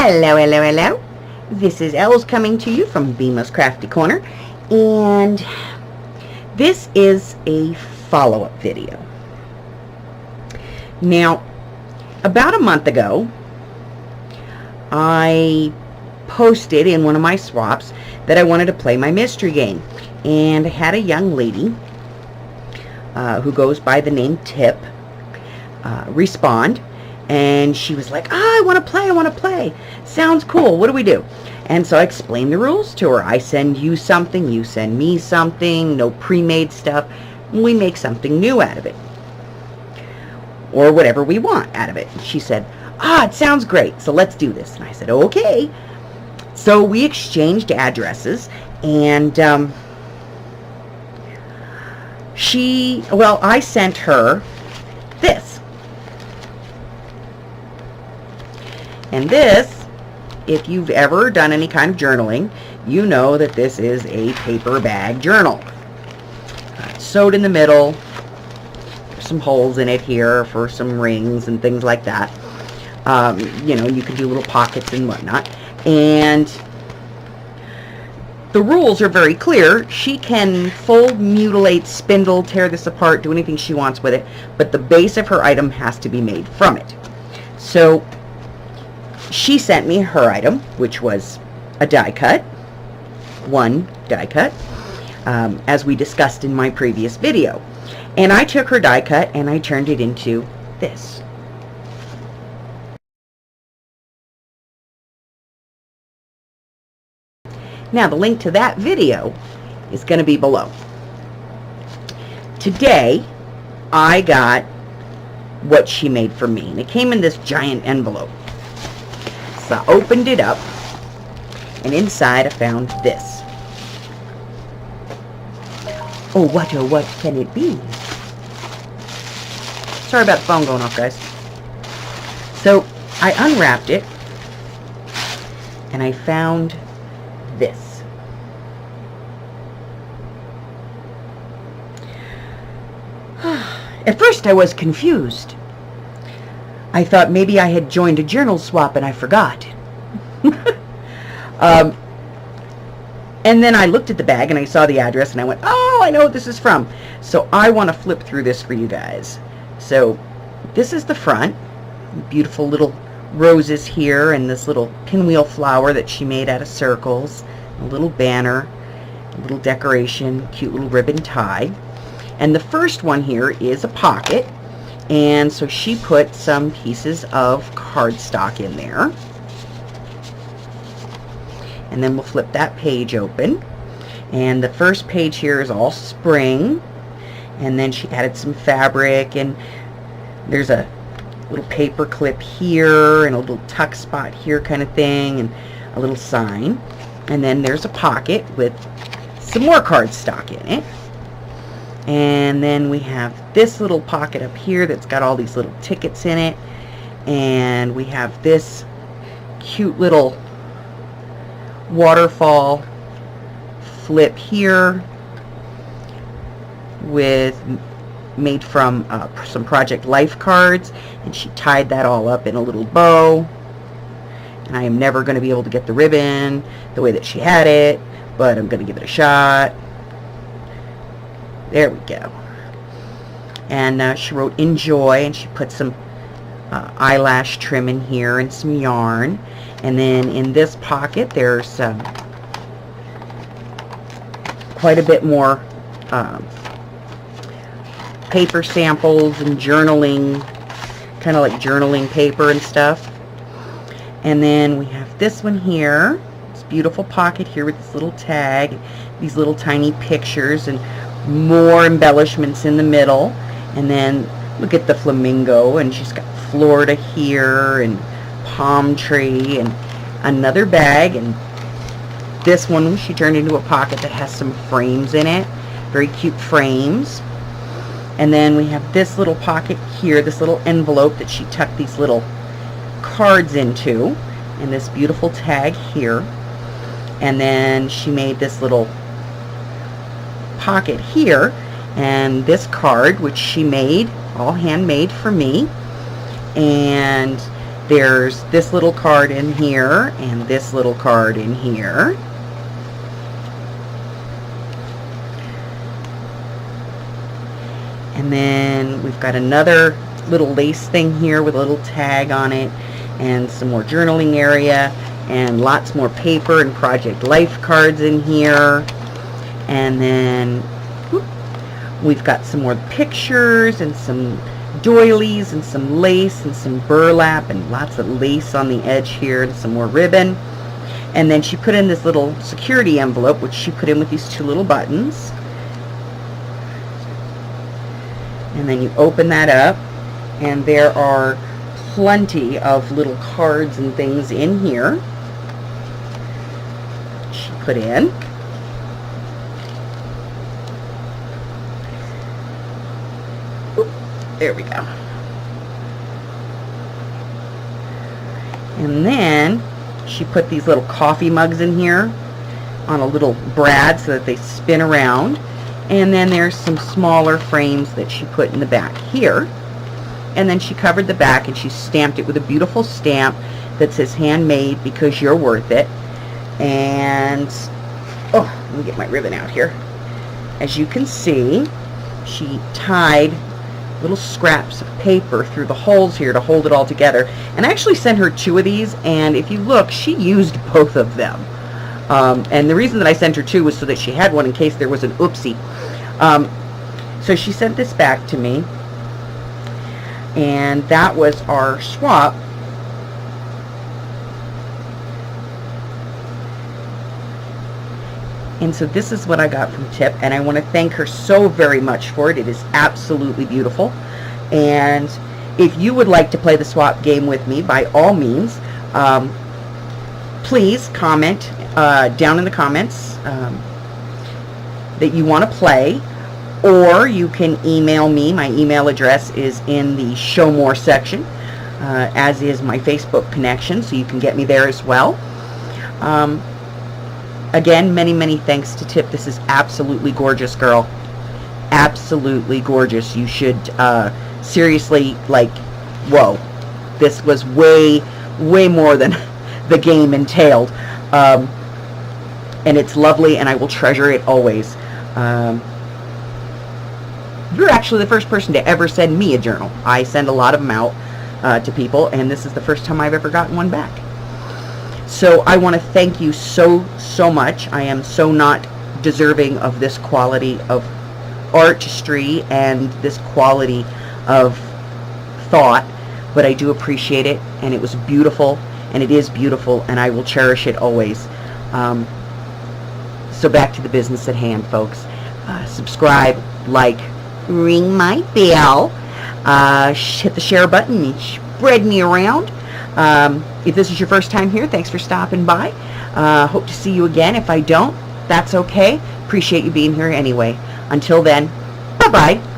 Hello, hello, hello. This is Els coming to you from Bmascraftycorner, and this is a follow-up video. Now, about a month ago, I posted in one of my swaps that I wanted to play my mystery game, and I had a young lady who goes by the name Tip respond. And she was like, I want to play. Sounds cool. What do we do? And so I explained the rules to her. I send you something, you send me something, no pre-made stuff. We make something new out of it. Or whatever we want out of it. And she said, it sounds great. So let's do this. And I said, okay. So we exchanged addresses, and I sent her this. And this, if you've ever done any kind of journaling, you know that this is a paper bag journal. It's sewed in the middle. There's some holes in it here for some rings and things like that. You can do little pockets and whatnot. And the rules are very clear. She can fold, mutilate, spindle, tear this apart, do anything she wants with it, but the base of her item has to be made from it. So she sent me her item, which was a die cut, one die cut, as we discussed in my previous video. And I took her die cut and I turned it into this. Now, the link to that video is going to be below. Today, I got what she made for me, and it came in this giant envelope. So I opened it up, and inside I found this. Oh, what can it be? Sorry about the phone going off, guys. So I unwrapped it, and I found this. At first I was confused. I thought maybe I had joined a journal swap and I forgot. And then I looked at the bag and I saw the address and I went, oh, I know what this is from. So I want to flip through this for you guys. So this is the front. Beautiful little roses here and this little pinwheel flower that she made out of circles. A little banner, a little decoration, cute little ribbon tie. And the first one here is a pocket. And so she put some pieces of cardstock in there. And then we'll flip that page open. And the first page here is all spring. And then she added some fabric, and there's a little paper clip here and a little tuck spot here kind of thing, and a little sign. And then there's a pocket with some more cardstock in it. And then we have this little pocket up here that's got all these little tickets in it. And we have this cute little waterfall flip here made from some Project Life cards. And she tied that all up in a little bow. And I am never going to be able to get the ribbon the way that she had it, but I'm going to give it a shot. There we go. And she wrote enjoy, and she put some eyelash trim in here and some yarn. And then in this pocket there's quite a bit more paper samples and journaling, kind of like journaling paper and stuff. And then we have this one here, this beautiful pocket here with this little tag, these little tiny pictures, and more embellishments in the middle. And then look at the flamingo, and she's got Florida here and palm tree, and another bag. And this one she turned into a pocket that has some frames in it, very cute frames. And then we have this little pocket here, this little envelope that she tucked these little cards into, and this beautiful tag here. And then she made this little pocket here, and this card which she made all handmade for me. And There's this little card in here and this little card in here. And then we've got another little lace thing here with a little tag on it, and some more journaling area, and lots more paper and project life cards in here. And then we've got some more pictures and some doilies and some lace and some burlap and lots of lace on the edge here and some more ribbon. And then she put in this little security envelope, which she put in with these 2 little buttons. And then you open that up, and there are plenty of little cards and things in here she put in. Oop, there we go. And then she put these little coffee mugs in here on a little brad so that they spin around. And then there's some smaller frames that she put in the back here. And then she covered the back and she stamped it with a beautiful stamp that says handmade because you're worth it. And, oh, let me get my ribbon out here. As you can see, she tied little scraps of paper through the holes here to hold it all together. And I actually sent her 2 of these, and if you look, she used both of them. And the reason that I sent her 2 was so that she had one in case there was an oopsie. So she sent this back to me, and that was our swap. And so this is what I got from Tip, and I want to thank her so very much for it. It is absolutely beautiful. And if you would like to play the swap game with me, by all means, please comment down in the comments that you want to play, or you can email me. My email address is in the Show More section, as is my Facebook connection, so you can get me there as well. Again, many, many thanks to Tip. This is absolutely gorgeous, girl. Absolutely gorgeous. You should seriously, like, whoa. This was way, way more than the game entailed. And it's lovely, and I will treasure it always. You're actually the first person to ever send me a journal. I send a lot of them out to people, and this is the first time I've ever gotten one back. So I want to thank you so, so much. I am so not deserving of this quality of artistry and this quality of thought, but I do appreciate it, and it was beautiful, and it is beautiful, and I will cherish it always. So back to the business at hand, folks. Subscribe, like, ring my bell, hit the share button, spread me around. If this is your first time here, thanks for stopping by. Hope to see you again. If I don't, that's okay. Appreciate you being here anyway. Until then, bye-bye.